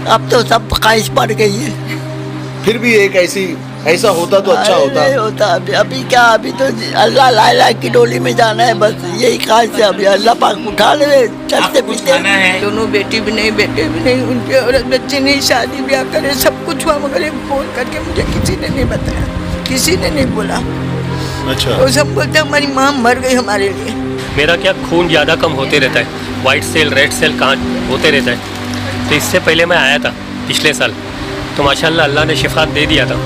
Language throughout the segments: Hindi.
अब तो सब ख्वाहिश पड़ गई है। फिर भी एक ऐसा होता तो अच्छा होता। नहीं होता अभी क्या, अभी तो अल्लाह लाला की डोली में जाना है, बस यही ख्वाहिश है। अभी अल्लाह पाक उठा ले, चलते फिरते है। दोनों बेटी भी नहीं, बेटे भी नहीं, उनके औरत बच्चे नहीं, शादी ब्याह करे, सब कुछ हुआ, मगर एक फोन करके मुझे किसी ने नहीं बताया, किसी ने नहीं बोला। अच्छा। तो सब बोलते हमारी माँ मर गई हमारे लिए। मेरा क्या खून ज़्यादा कम होते रहता है, वाइट सेल रेड सेल कहाँ होते रहता है। तो इससे पहले मैं आया था पिछले साल, तो माशाल्लाह अल्लाह ने शिफा दे दिया था,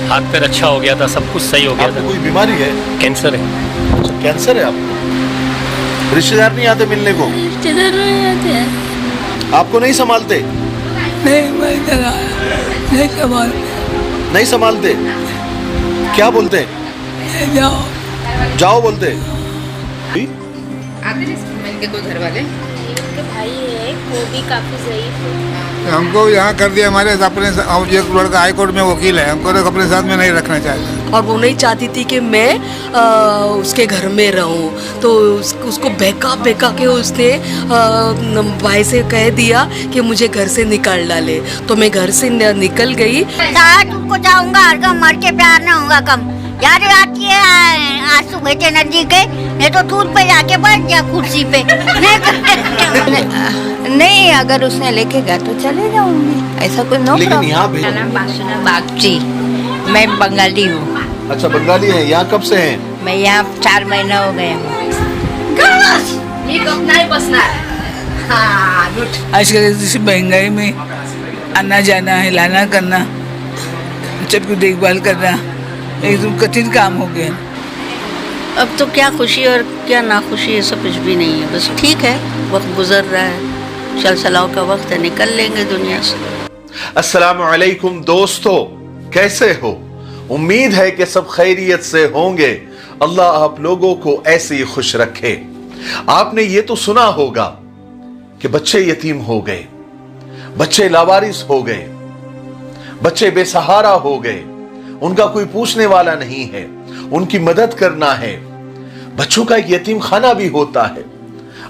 हाथ पैर अच्छा हो गया था, सब कुछ सही हो गया था। कोई बीमारी है? कैंसर है। अच्छा, कैंसर है आपको? रिश्तेदार नहीं आते मिलने को? रिश्तेदार नहीं आते हैं। आपको नहीं संभालते? नहीं, मैं इधर आया, नहीं संभालते। नहीं संभालते? क्या बोलते? जाओ बोलते। आते हैं कोई घर वाले, उनके भाई है, वो भी काफी ज़ईफ है। हमको यहाँ कर दिया हमारे अपने, एक लड़का हाई कोर्ट में वकील है, हमको अपने साथ में नहीं रखना चाहिए। और वो नहीं चाहती थी कि मैं उसके घर में रहूं, तो उसको बहका के उसने भाई से कह दिया कि मुझे घर से निकाल डाले। तो मैं घर से निकल गई। तुमको चाहूंगा हर गम, मर के प्यार ना होगा कम। याद आती है आंसू बेटे नदी के, नहीं तो दूध पे जाके बैठ जा कुर्सी पे। नहीं, अगर उसने लेके गया तो चले जाऊंगी, ऐसा कोई नो लेकिन यहाँ पे बागची, मैं बंगाली हूँ। अच्छा, बंगाली है। यहाँ कब से हैं? मैं यहाँ 4 महीना हो गए हूँ। आजकल जैसे महंगाई में आना जाना है, लाना करना, सबकी देखभाल करना एकदम कठिन काम हो गया। अब तो क्या खुशी और क्या नाखुशी है, सब कुछ भी नहीं है, बस ठीक है, वक्त गुजर रहा है, चल-चलाओ का वक्त है, निकल लेंगे दुनिया से। अस्सलाम वालेकुम दोस्तों, कैसे हो? उम्मीद है कि सब खैरियत से होंगे। अल्लाह आप लोगों को ऐसे ही खुश रखे। आपने ये तो सुना होगा कि बच्चे यतीम हो गए, बच्चे लावारिस हो गए, बच्चे बेसहारा हो गए, उनका कोई पूछने वाला नहीं है, उनकी मदद करना है। बच्चों का एक यतीम खाना भी होता है,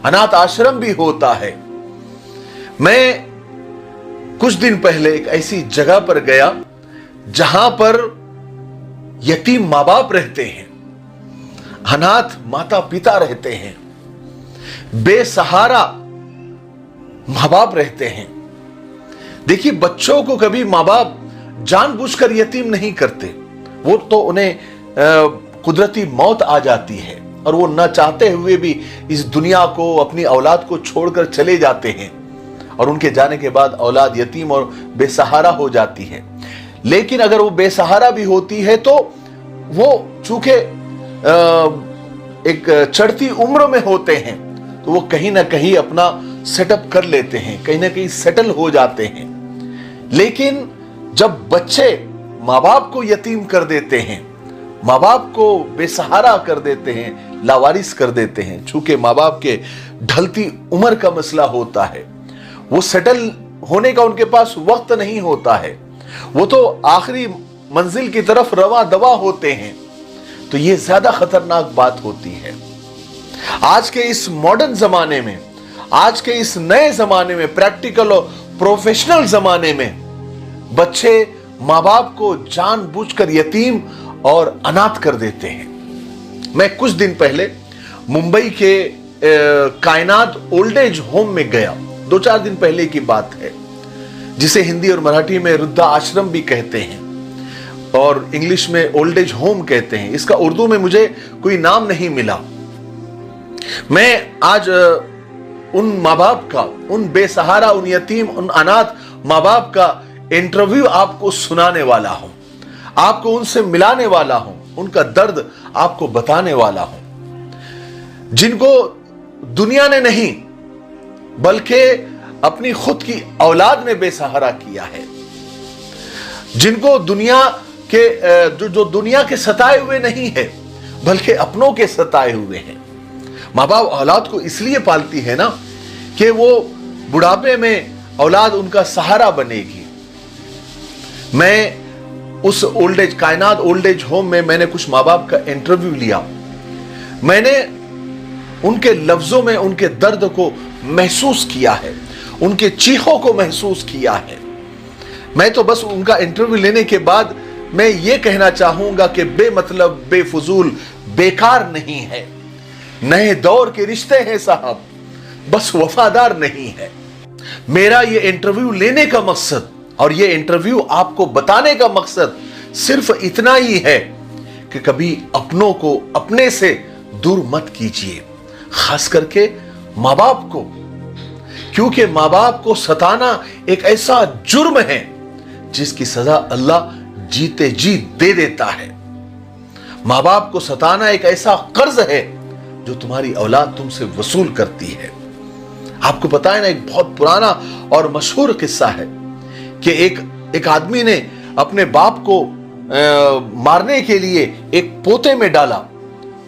अनाथ आश्रम भी होता है। मैं कुछ दिन पहले एक ऐसी जगह पर गया जहां पर यतीम माँ बाप रहते हैं, अनाथ माता पिता रहते हैं, बेसहारा माँ बाप रहते हैं। देखिए, बच्चों को कभी माँ बाप जानबूझकर यतीम नहीं करते, वो तो उन्हें कुदरती मौत आ जाती है और वो न चाहते हुए भी इस दुनिया को, अपनी औलाद को छोड़कर चले जाते हैं और उनके जाने के बाद औलाद यतीम और बेसहारा हो जाती है। लेकिन अगर वो बेसहारा भी होती है तो वो चूंकि एक चढ़ती उम्र में होते हैं तो वो कहीं ना कहीं अपना सेटअप कर लेते हैं, कहीं ना कहीं सेटल हो जाते हैं। लेकिन जब बच्चे माँ बाप को यतीम कर देते हैं, माँ बाप को बेसहारा कर देते हैं, लावारिस कर देते हैं, चूंकि माँ बाप के ढलती उम्र का मसला होता है, वो सेटल होने का उनके पास वक्त नहीं होता है, वो तो आखिरी मंजिल की तरफ रवा दवा होते हैं, तो ये ज्यादा खतरनाक बात होती है। आज के इस मॉडर्न जमाने में, आज के इस नए जमाने में, प्रैक्टिकल और प्रोफेशनल जमाने में बच्चे माँ बाप को जानबूझकर यतीम और अनाथ कर देते हैं। मैं कुछ दिन पहले मुंबई के कायनात ओल्ड एज होम में गया, 2-4 दिन पहले की बात है, जिसे हिंदी और मराठी में वृद्धा आश्रम भी कहते हैं और इंग्लिश में ओल्ड एज होम कहते हैं। इसका उर्दू में मुझे कोई नाम नहीं मिला। मैं आज उन माँ बाप का, उन बेसहारा, उन यतीम, उन अनाथ माँ बाप का इंटरव्यू आपको सुनाने वाला हूं, आपको उनसे मिलाने वाला हूं, उनका दर्द आपको बताने वाला हूं, जिनको दुनिया ने नहीं बल्कि अपनी खुद की औलाद ने बेसहारा किया है, जिनको दुनिया के जो दुनिया के सताए हुए नहीं है बल्कि अपनों के सताए हुए हैं। माँ बाप औलाद को इसलिए पालती है ना कि वो बुढ़ापे में औलाद उनका सहारा बनेगी। मैं उस ओल्ड एज कायनात ओल्ड एज होम में मैंने कुछ माँ बाप का इंटरव्यू लिया। मैंने उनके लफ्जों में उनके दर्द को महसूस किया है, उनके चीखों को महसूस किया है। मैं तो बस उनका इंटरव्यू लेने के बाद मैं ये कहना चाहूंगा कि बेमतलब, बेफजूल, बेकार नहीं है। नए दौर के रिश्ते हैं साहब, बस वफादार नहीं है। मेरा ये इंटरव्यू लेने का मकसद और ये इंटरव्यू आपको बताने का मकसद सिर्फ इतना ही है कि कभी अपनों को अपने से दूर मत कीजिए, खास करके माँ बाप को, क्योंकि माँ बाप को सताना एक ऐसा जुर्म है जिसकी सजा अल्लाह जीते जी दे देता है। माँ बाप को सताना एक ऐसा कर्ज है जो तुम्हारी औलाद तुमसे वसूल करती है। आपको पता है ना, एक बहुत पुराना और मशहूर किस्सा है कि एक आदमी ने अपने बाप को मारने के लिए एक पोते में डाला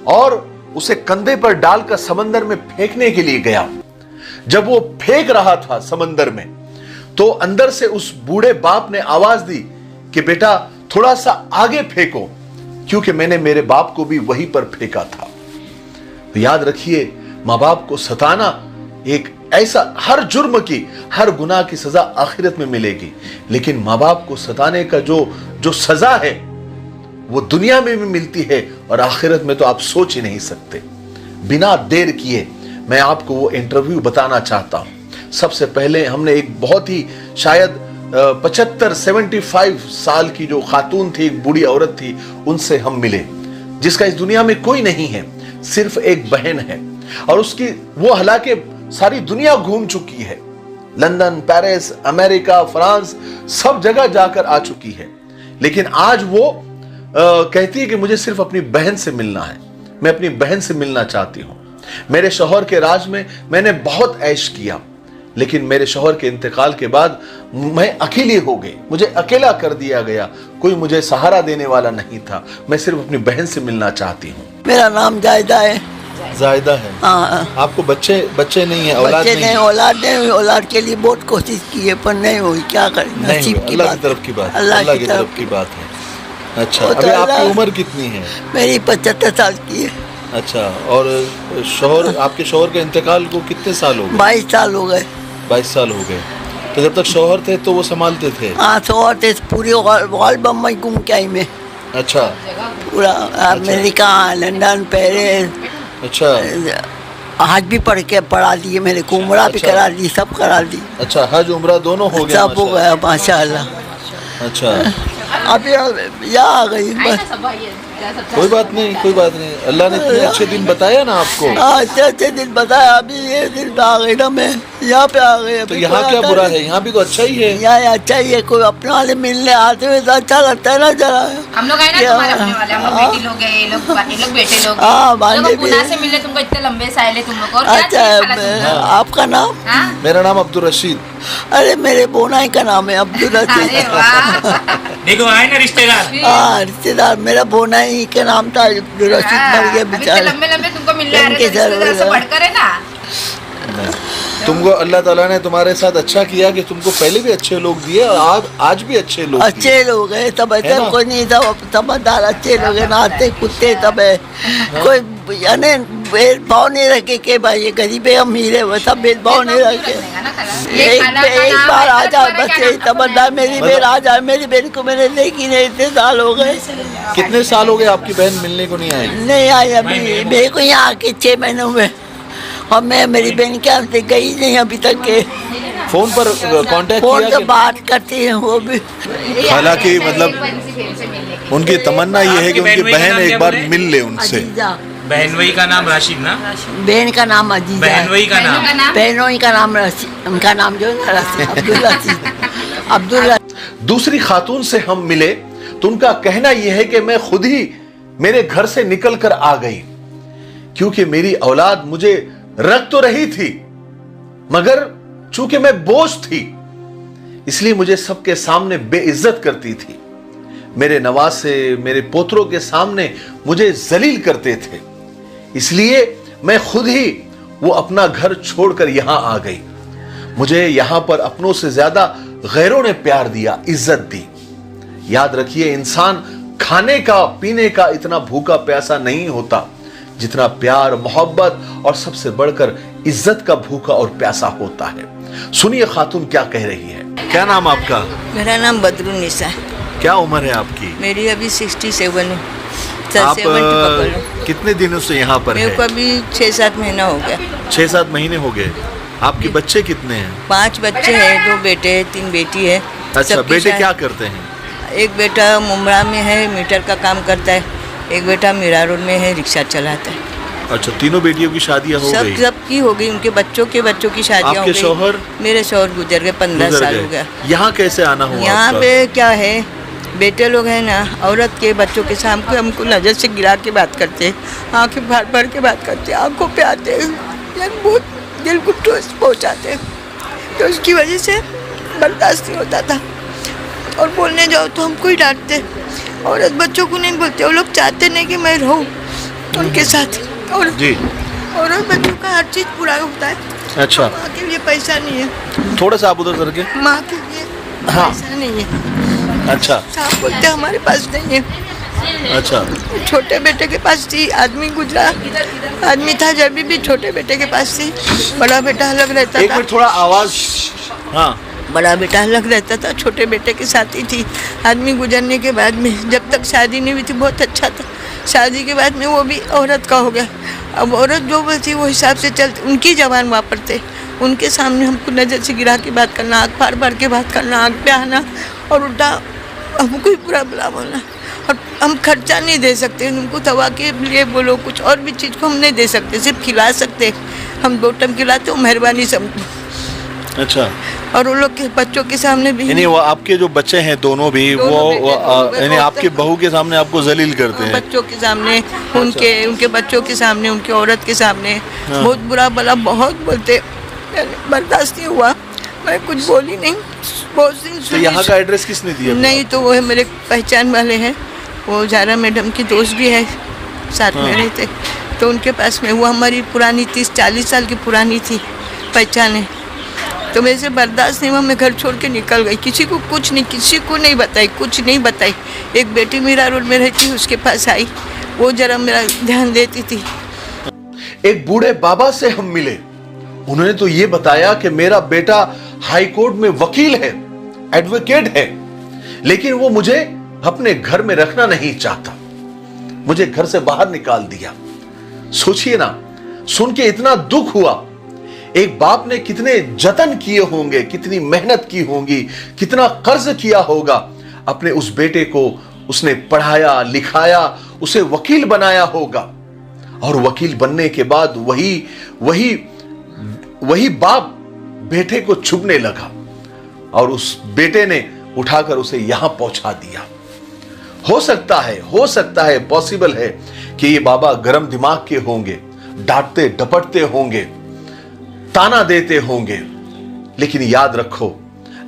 और उसे कंधे पर डालकर समंदर में फेंकने के लिए गया। जब वो फेंक रहा था समंदर में, तो अंदर से उस बूढ़े बाप ने आवाज दी कि बेटा थोड़ा सा आगे फेंको, क्योंकि मैंने मेरे बाप को भी वहीं पर फेंका था। तो याद रखिए, माँ बाप को सताना एक ऐसा, हर जुर्म की, हर गुनाह की सजा आखिरत में मिलेगी, लेकिन माँ बाप को सताने का जो सजा है वो दुनिया में भी मिलती है और आखिरत में तो आप सोच ही नहीं सकते। बिना देर किए मैं आपको वो इंटरव्यू बताना चाहता हूं। सबसे पहले हमने एक बहुत ही शायद 75 साल की जो खातून थी, एक बूढ़ी औरत थी, उनसे हम मिले, जिसका इस दुनिया में कोई नहीं है, सिर्फ एक बहन है। और उसकी वो हालांकि सारी दुनिया घूम चुकी है, लंदन, पेरिस, अमेरिका, फ्रांस, सब जगह जाकर आ चुकी है, लेकिन आज वो कहती है कि मुझे सिर्फ अपनी बहन से मिलना है, मैं अपनी बहन से मिलना चाहती हूं। मेरे शौहर के राज में मैंने बहुत ऐश किया, लेकिन मेरे शौहर के इंतकाल के बाद मैं अकेली हो गई, मुझे अकेला कर दिया गया, कोई मुझे सहारा देने वाला नहीं था, मैं सिर्फ अपनी बहन से मिलना चाहती हूँ। मेरा नाम जायदा है। जायदा है। हाँ। आपको बच्चे नहीं है, औलाद बच्चे नहीं, औलाद औलाद के लिए बहुत कोशिश की है पर नहीं हुई, क्या करें, नसीब की अल्लाह बात, की तरफ की बात, अल्लाह की तरफ की बात है। अच्छा, वो तो अभी आपकी अल्लाह- उम्र कितनी है? मेरी 75 साल की है। अच्छा, और शौहर, आपके शौहर के इंतकाल को कितने साल हो गए? 22 साल हो गए। 22 साल हो गए। तो जब तक शौहर थे तो वो संभालते थे? हाँ, शौहर थे, पूरी वर्ल्ड बम्बई घूम के आई मैं, अच्छा, पूरा अमेरिका, लंदन, पेरिस। अच्छा, हज भी पढ़ा दिए मैंने, उम्रा भी करा दी, सब करा दी। अच्छा, हज उम्रा दोनों हो गया? सब हो गया माशाल्लाह। अच्छा, अभी यहाँ आ गई बस। कोई बात नहीं, कोई बात नहीं, अल्लाह ने इतने अच्छे दिन बताया ना आपको। अच्छे दिन बताया, अभी ये दिन पे आ गई ना, मैं यहाँ पे आ गई। तो यहाँ क्या बुरा है, यहाँ भी तो अच्छा ही है। यहाँ अच्छा ही है, कोई अपने वाले मिलने आते हुए तो अच्छा लगता है ना जरा। हम लोग आए ना तुम्हारे अपने वाले, हम लोग बेटी लोग हैं, ये लोग बेटे लोग हैं। हाँ, लोग पुणे से मिले, तुमको इतने लंबे साल है तुम लोग। और क्या अच्छा, आपका नाम? मेरा नाम अब्दुल रशीद। अरे मेरे बोनाई का नाम है अब्दुल रशीद। देखो आए ना रिश्तेदार। हाँ, रिश्तेदार, मेरा बोनाई का नाम था अब्दुल रशीद, मर गया बेचारा। लंबे तुमको मिल रहा है, बढ़कर है ना। तुमको अल्लाह ताला ने तुम्हारे साथ अच्छा किया कि तुमको पहले भी अच्छे लोग दिए और आज भी अच्छे लोग अच्छे लोग हैं, सब ऐसा कोई नहीं, सब समझदार अच्छे लोग हैं, नाते कुत्ते सब है। कोई यानी भेदभाव नहीं रखे कि भाई ये गरीब है अमीर है, वैसा भेदभाव नहीं रखे। एक बार आ जाए बस, यही समझदार, मेरी बहन आ जाए। मेरी बहन को मैंने देखी नहीं, इतने साल हो गए। कितने साल हो गए आपकी बहन मिलने को नहीं आई? नहीं आई अभी, मेरे को यहाँ आके 6 महीने हुए और मैं मेरी बहन के यहाँ से गई नहीं अभी तक के। फोन पर कांटेक्ट फोन किया? से बात करती है वो भी। हालांकि मतलब उनकी तमन्ना ये है कि उनकी बहन एक बार मिल ले उनसे। बहनोई का नाम राशिद ना? बहन का नाम अजीजा। बहनोई का नाम? बहनोई का नाम राशिद, उनका नाम जो है राशिद, अब्दुल रशीद, अब्दुल रशीद। दूसरी खातून से हम मिले तो उनका कहना यह है कि मैं खुद ही मेरे घर से निकल कर आ गई, क्योंकि मेरी औलाद मुझे रख तो रही थी, मगर चूंकि मैं बोझ थी, इसलिए मुझे सबके सामने बेइज्जत करती थी। मेरे नवासे, मेरे पोतरों के सामने मुझे जलील करते थे, इसलिए मैं खुद ही वो अपना घर छोड़कर यहां आ गई। मुझे यहां पर अपनों से ज्यादा गैरों ने प्यार दिया, इज्जत दी। याद रखिए, इंसान खाने का, पीने का इतना भूखा प्यासा नहीं होता जितना प्यार, मोहब्बत और सबसे बढ़कर इज्जत का भूखा और प्यासा होता है। सुनिए खातून क्या कह रही है। क्या नाम आपका? मेरा नाम बदरुन्निसा है। क्या उम्र है आपकी? मेरी अभी 67 है। आप कितने दिनों से यहाँ पर मेरे को अभी 6-7 महीना हो गया। 6-7 महीने हो गए। आपके बच्चे कितने हैं? 5 बच्चे हैं, 2 बेटे हैं, 3 बेटी है। अच्छा, बेटे क्या करते हैं? एक बेटा मुंब्रा में है, मीटर का काम करता है। एक बेटा मीरा रोड में है, रिक्शा चलाता है। अच्छा, तीनों बेटियों की शादियाँ हो गई? सबकी हो गई। उनके बच्चों की शादियाँ हो गई। आपके शौहर? मेरे शौहर गुजर गए, 15 साल हो गया। यहाँ कैसे आना हुआ? यहाँ पे क्या है, बेटे लोग हैं ना, औरत के बच्चों के सामने हमको नज़र से गिरा के बात करते हैं, आंखें भर भर के बात करते हैं, आंखों पे आते हैं, बहुत दिल को ठोस पहुँचाते हैं। तो उसकी वजह से बर्दाश्त नहीं होता था। और बोलने जाओ तो हमको ही डांटते। औरत बच्चों को नहीं बोलते, वो लोग चाहते नहीं कि मैं रहूँ उनके साथ। और बच्चों का हर चीज़ पूरा होता है। अच्छा, माँ के लिए पैसा नहीं है। थोड़ा सा आप उधर करके। माँ के लिए पैसा नहीं है। अच्छा, साहब बोलते हमारे पास नहीं है। अच्छा, छोटे बेटे के पास थी, आदमी गुजरा आदमी था जब भी छोटे बेटे के पास थी। बड़ा बेटा अलग रहता था। एक मिनट, थोड़ा आवाज। हाँ, बड़ा बेटा अलग रहता था, छोटे बेटे के साथ ही थी। आदमी गुजरने के बाद में, जब तक शादी नहीं हुई थी बहुत अच्छा था। शादी के बाद में वो भी औरत का हो गया। अब औरत जो बोलती वो हिसाब से चलती, उनकी जबान वापरते। उनके सामने हमको नज़र से गिरा के बात करना, आँख फाड़ फाड़ के बात करना, आँख पे आना और उल्टा हमको ही बुरा बुला बोलना। और हम खर्चा नहीं दे सकते उनको, दवा के लिए बोलो कुछ और भी चीज़ को हम नहीं दे सकते, सिर्फ खिला सकते। हम 2 टाइम खिलाते, मेहरबानी समझो। अच्छा, और उन लोग के बच्चों के सामने भी, यानी वो आपके जो बच्चे हैं दोनों भी वो यानी आपके बहू के सामने आपको जलील करते हैं? बच्चों के सामने, उनके बच्चों के सामने, उनकी औरत के सामने बहुत बुरा भला बहुत बोलते। बर्दाश्त नहीं हुआ, मैं कुछ बोली नहीं। बहुत दिन तो यहाँ का एड्रेस किसने दिया? नहीं, तो वो है मेरे पहचान वाले हैं, वो जारा मैडम की दोस्त भी है, साथ में रहते। तो उनके पास में, वो हमारी पुरानी 30-40 साल की पुरानी थी पहचान है। तो मेरे से बर्दाश्त नहीं हुआ, मैं घर छोड़ के निकल गई। किसी को कुछ नहीं, किसी को नहीं बताई, कुछ नहीं बताई। एक बेटी मीरा रोड में रहती, उसके पास आई, वो जरा मेरा ध्यान देती थी। एक बूढ़े बाबा से हम मिले, उन्होंने तो ये बताया कि मेरा बेटा हाई कोर्ट में वकील है, एडवोकेट है, लेकिन वो मुझे अपने घर में रखना नहीं चाहता, मुझे घर से बाहर निकाल दिया। सोचिए ना, सुन के इतना दुख हुआ। एक बाप ने कितने जतन किए होंगे, कितनी मेहनत की होगी, कितना कर्ज किया होगा अपने उस बेटे को। उसने पढ़ाया लिखाया, उसे वकील बनाया होगा, और वकील बनने के बाद वही बाप बेटे को चुभने लगा, और उस बेटे ने उठाकर उसे यहां पहुंचा दिया। हो सकता है पॉसिबल है कि ये बाबा गरम दिमाग के होंगे, डांटते डपटते होंगे, ताना देते होंगे, लेकिन याद रखो,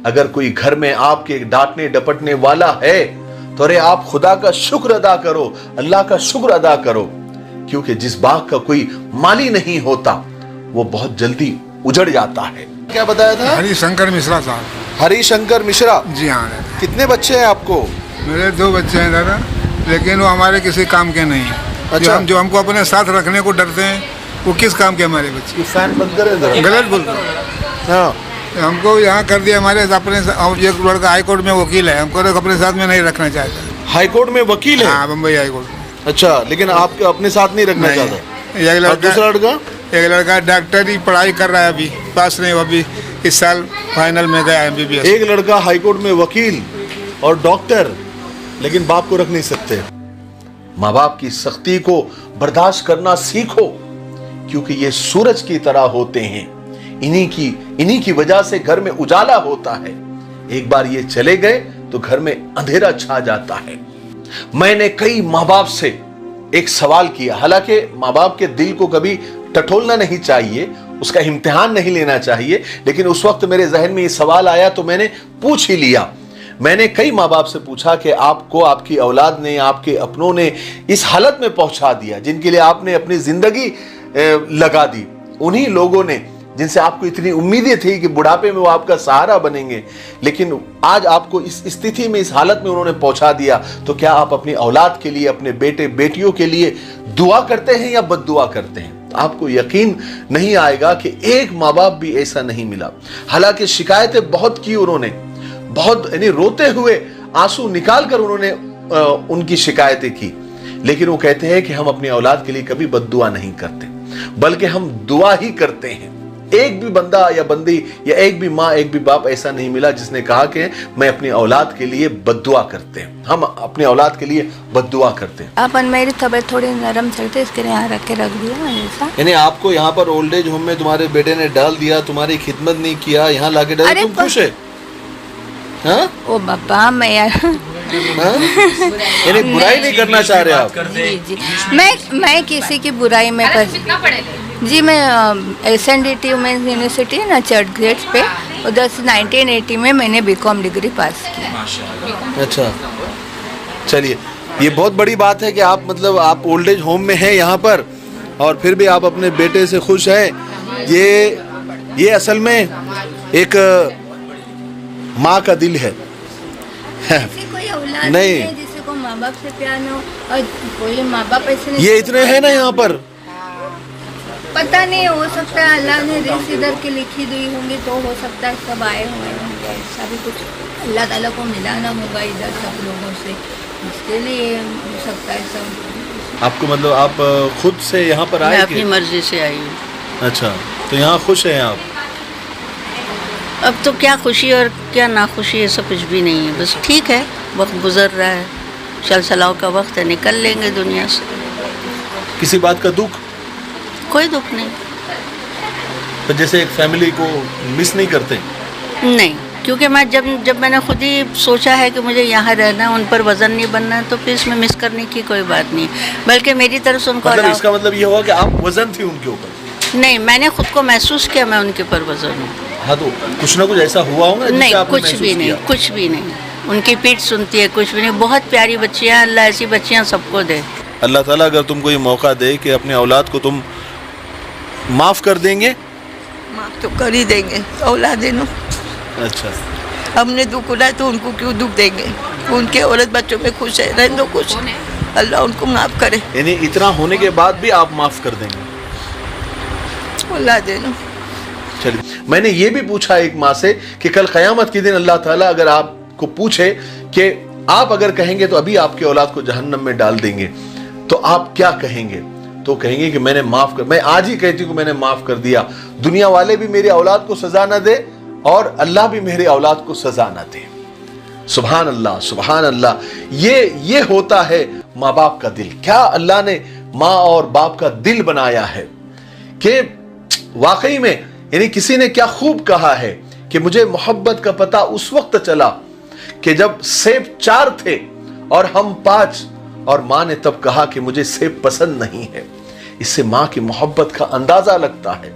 अगर कोई घर में आपके डांटने डपटने वाला है तो अरे आप खुदा का शुक्र अदा करो, अल्लाह का शुक्र अदा करो, क्योंकि जिस बाग का कोई माली नहीं होता वो बहुत जल्दी उजड़ जाता है। क्या बताया था? हरिशंकर मिश्रा साहब। हरिशंकर मिश्रा जी हाँ। कितने बच्चे हैं आपको? मेरे 2 बच्चे हैं दादा, लेकिन वो हमारे किसी काम के नहीं है। अच्छा, जो हमको अपने साथ रखने को डरते हैं, वो किस काम के हमारे बच्चे? ये फैन बंद करें जरा। गलत बोल रहे हैं। हाँ, हमको यहाँ कर दिया हमारे अपने। एक लड़का हाई कोर्ट में वकील है, हमको अपने साथ में नहीं रखना चाहता। हाई कोर्ट में वकील है? हाँ, बम्बई हाई कोर्ट में। अच्छा, लेकिन आप अपने साथ नहीं रखना चाहता? दूसरा लड़का? एक लड़का डॉक्टरी पढ़ाई कर रहा है, अभी पास नहीं, अभी इस साल फाइनल में गया MBBS। एक लड़का हाई कोर्ट में वकील और डॉक्टर, लेकिन बाप को रख नहीं सकते। माँ बाप की सख्ती को बर्दाश्त करना सीखो, क्योंकि ये सूरज की तरह होते हैं। इन्हीं की वजह से घर में उजाला होता है। एक बार ये चले गए तो घर में अंधेरा छा जाता है। मैंने कई माँ बाप से एक सवाल किया, हालांकि माँ बाप के दिल को कभी टटोलना नहीं चाहिए, उसका इम्तिहान नहीं लेना चाहिए, लेकिन उस वक्त मेरे जहन में ये सवाल आया तो मैंने पूछ ही लिया। मैंने कई माँ बाप से पूछा कि आपको आपकी औलाद ने, आपके अपनों ने इस हालत में पहुंचा दिया, जिनके लिए आपने अपनी जिंदगी लगा दी, उन्हीं लोगों ने जिनसे आपको इतनी उम्मीदें थी कि बुढ़ापे में वो आपका सहारा बनेंगे, लेकिन आज आपको इस स्थिति में, इस हालत में उन्होंने पहुंचा दिया, तो क्या आप अपनी औलाद के लिए, अपने बेटे बेटियों के लिए दुआ करते हैं या बद्दुआ करते हैं? तो आपको यकीन नहीं आएगा कि एक माँ बाप भी ऐसा नहीं मिला। हालांकि शिकायतें बहुत की उन्होंने, बहुत यानी रोते हुए आंसू निकाल कर उन्होंने उनकी शिकायतें की, लेकिन वो कहते हैं कि हम अपनी औलाद के लिए कभी बद्दुआ नहीं करते, बल्कि हम दुआ ही करते हैं। एक भी बंदा या बंदी या एक भी माँ एक भी बाप ऐसा नहीं मिला जिसने कहा कि मैं अपनी औलाद के लिए बद्दुआ करते हैं, हम अपनी औलाद के लिए बद्दुआ करते हैं। अपन मेरी तबीयत थोड़ी नरम चलती है, इसके लिए यहाँ रख दिया ऐसा। यानी आपको यहाँ पर ओल्ड एज होम में तुम्हारे बेटे ने डाल दिया, तुम्हारी खिदमत नहीं किया, यहाँ लाके डाल, तुम खुश है? हाँ? ओ बाबा मैं यानी बुराई नहीं करना चाह रहे आप? जी मैं किसी की बुराई में जी मैं SNDT वुमेन्स यूनिवर्सिटी है ना चर्च गेट्स पे, उधर से 1980 में मैंने BCom डिग्री पास की। अच्छा, चलिए ये बहुत बड़ी बात है कि आप मतलब आप ओल्ड एज होम में हैं यहाँ पर और फिर भी आप अपने बेटे से खुश हैं। ये असल में एक माँ का दिल है। कोई औलाद नहीं जिसे को माँ बाप से प्यार न हो, और कोई माँ बाप ऐसे नहीं। ये इतने हैं ना यहाँ पर, पता नहीं, हो सकता है अल्लाह ने रिस्क इधर की लिखी दी होंगी तो हो सकता है सब आए हुए होंगे, ऐसा भी कुछ अल्लाह ताला को मिलाना होगा इधर सब लोगों से, इसके लिए हो सकता है सब। आपको मतलब आप खुद से यहाँ पर आए? मैं अपनी मर्जी से आई हूँ। अच्छा, तो यहाँ खुश हैं आप? अब तो क्या खुशी और क्या नाखुशी है, सब कुछ भी नहीं है, बस ठीक है, वक्त गुजर रहा है, चल-चलाओ का वक्त है, निकल लेंगे दुनिया से। किसी बात का दुख? कोई दुख नहीं। तो जैसे एक फैमिली को मिस नहीं करते? नहीं, क्योंकि मैं जब मैंने खुद ही सोचा है कि मुझे यहाँ रहना है, उन पर वजन नहीं बनना है, तो फिर इसमें मिस करने की कोई बात नहीं, बल्कि मेरी तरफ से उनको मतलब इसका मतलब ये हुआ कि आप वजन थी उनके ऊपर? नहीं, मैंने खुद को महसूस किया मैं उनके ऊपर वजन हूँ। हाँ, तो कुछ ना कुछ ऐसा हुआ होगा? नहीं, कुछ भी नहीं, कुछ भी नहीं, उनकी पीठ सुनती है, कुछ भी नहीं, बहुत प्यारी बच्चियाँ, अल्लाह ऐसी बच्चियाँ सबको दे। अल्लाह ताला अगर तुमको ये मौका दे कि अपने औलाद को तुम माफ कर देंगे? माफ तो कर ही देंगे, औलाद नो। अच्छा, हमने दुख उड़ाया तो उनको क्यों दुख देंगे, उनके औरत बच्चों में खुश है, रहने दो खुश, अल्लाह उनको माफ करे। यानी इतना होने के बाद भी आप माफ कर देंगे? औलाद नो। चलिए, मैंने ये भी पूछा एक माँ से कि कल क़यामत के दिन अल्लाह ताला अगर आपको पूछे कि आप अगर कहेंगे तो अभी आपकी औलाद को जहन्नम में डाल देंगे, तो आप क्या कहेंगे? तो कहेंगे कि मैं आज ही कहती हूँ मैंने माफ कर दिया, दुनिया वाले भी मेरी औलाद को सजा न दे और अल्लाह भी मेरी औलाद को सजा न दे। सुभान अल्लाह, सुभान अल्लाह। ये होता है माँ बाप का दिल। क्या अल्लाह ने माँ और बाप का दिल बनाया है कि वाकई में, यानी किसी ने क्या खूब कहा है कि मुझे मोहब्बत का पता उस वक्त चला कि जब सेब 4 थे और हम 5, और माँ ने तब कहा कि मुझे सेब पसंद नहीं है। इससे माँ की मोहब्बत का अंदाजा लगता है।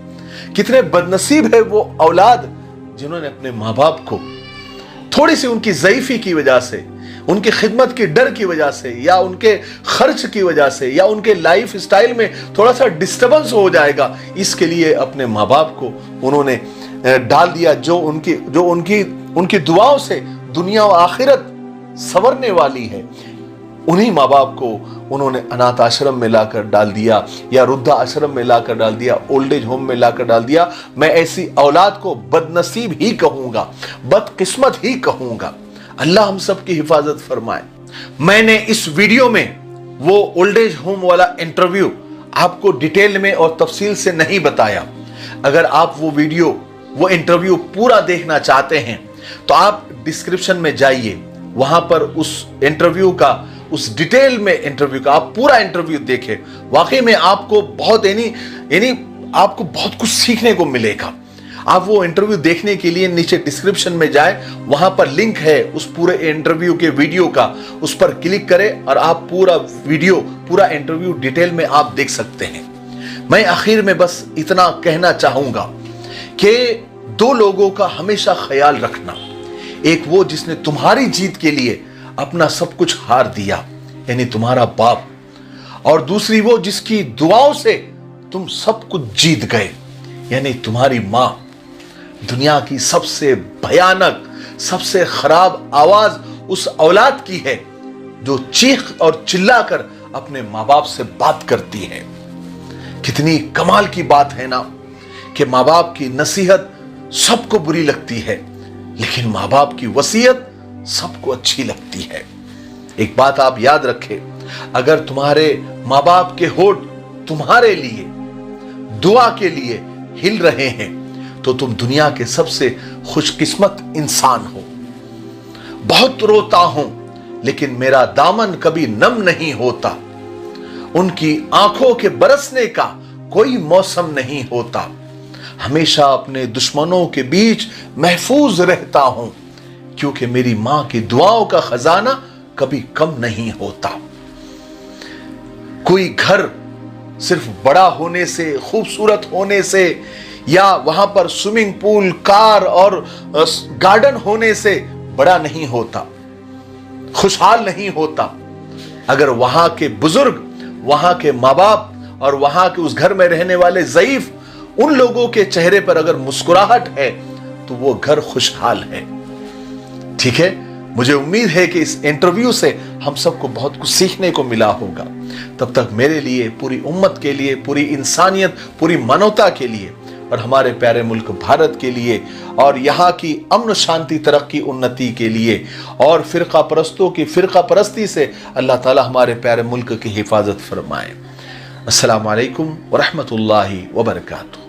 कितने बदनसीब है वो औलाद जिन्होंने अपने माँ बाप को थोड़ी सी उनकी ज़ईफ़ी की वजह से, उनकी खिदमत की डर की वजह से, या उनके खर्च की वजह से, या उनके लाइफ स्टाइल में थोड़ा सा डिस्टर्बेंस हो जाएगा, इसके लिए अपने माँ बाप को उन्होंने डाल दिया, जो उनकी दुआओं से दुनिया और आखिरत संवरने वाली है। उन्हीं माँ बाप को उन्होंने अनाथ आश्रम में लाकर डाल दिया, या वृद्धा आश्रम में लाकर डाल दिया, ओल्ड एज होम में लाकर डाल दिया। मैं ऐसी औलाद को बदनसीब ही कहूंगा, बदकिस्मत ही कहूंगा। अल्लाह हम सब की हिफाजत फरमाए। मैंने इस वीडियो में वो ओल्ड एज होम वाला इंटरव्यू आपको डिटेल में और तफसील से नहीं बताया। अगर आप वो इंटरव्यू पूरा देखना चाहते हैं तो आप डिस्क्रिप्शन में जाइए, वहां पर उस इंटरव्यू का, उस डिटेल में इंटरव्यू का आप पूरा इंटरव्यू देखें। वाकई में आपको बहुत यानी आपको बहुत कुछ सीखने को मिलेगा। आप वो इंटरव्यू देखने के लिए नीचे डिस्क्रिप्शन में जाए, वहां पर लिंक है उस पूरे इंटरव्यू के वीडियो का, उस पर क्लिक करें और आप पूरा इंटरव्यू डिटेल में आप देख सकते हैं। मैं आखिर में बस इतना कहना चाहूंगा कि 2 लोगों का हमेशा ख्याल रखना। एक वो जिसने तुम्हारी जीत के लिए अपना सब कुछ हार दिया, यानी तुम्हारा बाप, और दूसरी वो जिसकी दुआओं से तुम सब कुछ जीत गए, यानी तुम्हारी मां। दुनिया की सबसे भयानक, सबसे खराब आवाज उस औलाद की है जो चीख और चिल्लाकर अपने मां बाप से बात करती है कितनी कमाल की बात है ना कि माँ बाप की नसीहत सबको बुरी लगती है, लेकिन माँ बाप की वसीयत सबको अच्छी लगती है। एक बात आप याद रखें, अगर तुम्हारे माँ बाप के होठ तुम्हारे लिए दुआ के लिए हिल रहे हैं तो तुम दुनिया के सबसे खुशकिस्मत इंसान हो। बहुत रोता हूं लेकिन मेरा दामन कभी नम नहीं होता, उनकी आंखों के बरसने का कोई मौसम नहीं होता, हमेशा अपने दुश्मनों के बीच महफूज रहता हूं क्योंकि मेरी मां की दुआओं का खजाना कभी कम नहीं होता। कोई घर सिर्फ बड़ा होने से, खूबसूरत होने से या वहां पर स्विमिंग पूल, कार और गार्डन होने से बड़ा नहीं होता, खुशहाल नहीं होता। अगर वहां के बुजुर्ग, वहां के माँ बाप और वहां के उस घर में रहने वाले ज़ईफ, उन लोगों के चेहरे पर अगर मुस्कुराहट है तो वो घर खुशहाल है। ठीक है, मुझे उम्मीद है कि इस इंटरव्यू से हम सबको बहुत कुछ सीखने को मिला होगा। तब तक मेरे लिए, पूरी उम्मत के लिए, पूरी इंसानियत, पूरी मानवता के लिए और हमारे प्यारे मुल्क भारत के लिए और यहाँ की अमन शांति, तरक्की, उन्नति के लिए और फिरका परस्तों की फिरका परस्ती से अल्लाह ताला हमारे प्यारे मुल्क की हिफाजत फरमाए। अस्सलामु अलैकुम व रहमतुल्लाहि व बरकातुहू।